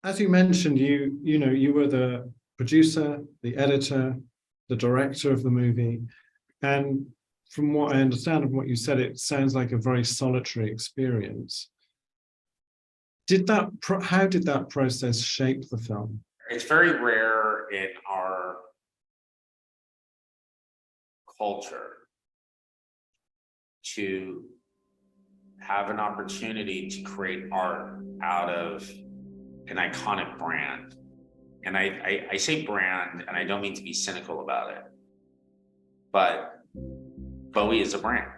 as you mentioned, you were the producer, the editor, the director of the movie, and from what I understand of what you said, it sounds like a very solitary experience. How did that process shape the film? It's very rare in our culture to have an opportunity to create art out of an iconic brand. And I say brand, and I don't mean to be cynical about it, but Bowie is a brand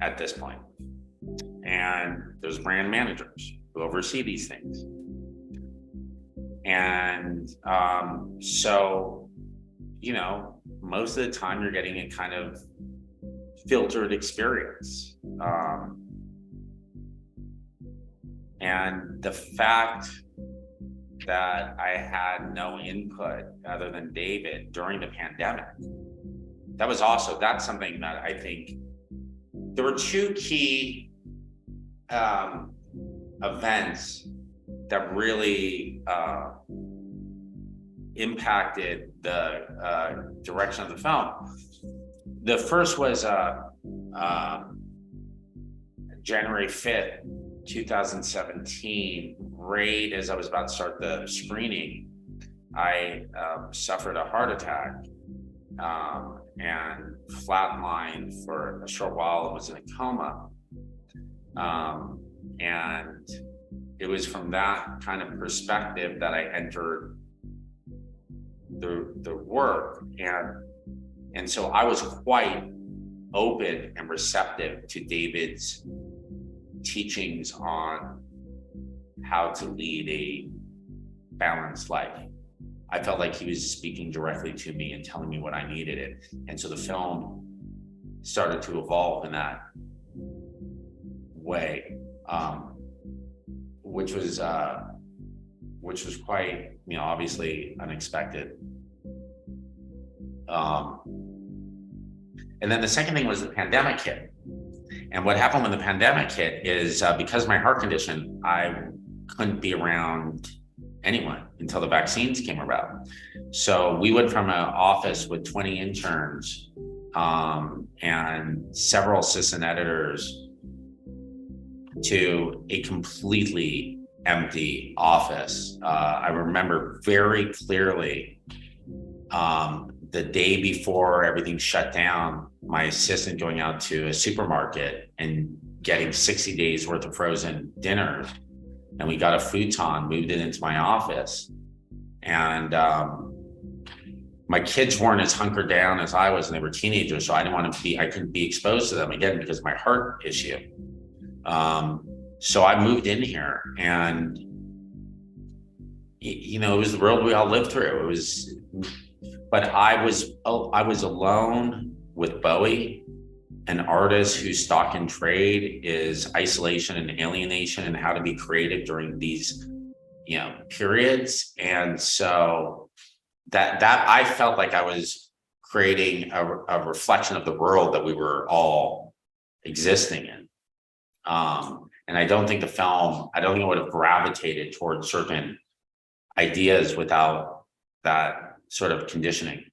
at this point. And there's brand managers who oversee these things. And so, most of the time you're getting a kind of filtered experience. And the fact that I had no input other than David during the pandemic, that's something that I think there were two key events that really impacted the direction of the film. The first was January 5th, 2017, right as I was about to start the screening, I suffered a heart attack and flatlined for a short while. I was in a coma. And it was from that kind of perspective that I entered the work. And so I was quite open and receptive to David's teachings on how to lead a balanced life. I felt like he was speaking directly to me and telling me what I needed it. And so the film started to evolve in that way, which was quite, obviously unexpected. And then the second thing was the pandemic hit. And what happened when the pandemic hit is because of my heart condition, I couldn't be around anyone until the vaccines came about. So we went from an office with 20 interns and several assistant editors to a completely empty office. I remember very clearly the day before everything shut down, my assistant going out to a supermarket and getting 60 days worth of frozen dinners. And we got a futon, moved it into my office. And my kids weren't as hunkered down as I was, and they were teenagers. So I couldn't be exposed to them again because of my heart issue. So I moved in here, and it was the world we all lived through. But I was alone with Bowie, an artist whose stock and trade is isolation and alienation and how to be creative during these, periods. And so that I felt like I was creating a reflection of the world that we were all existing in. And I don't think I would have gravitated towards certain ideas without that sort of conditioning.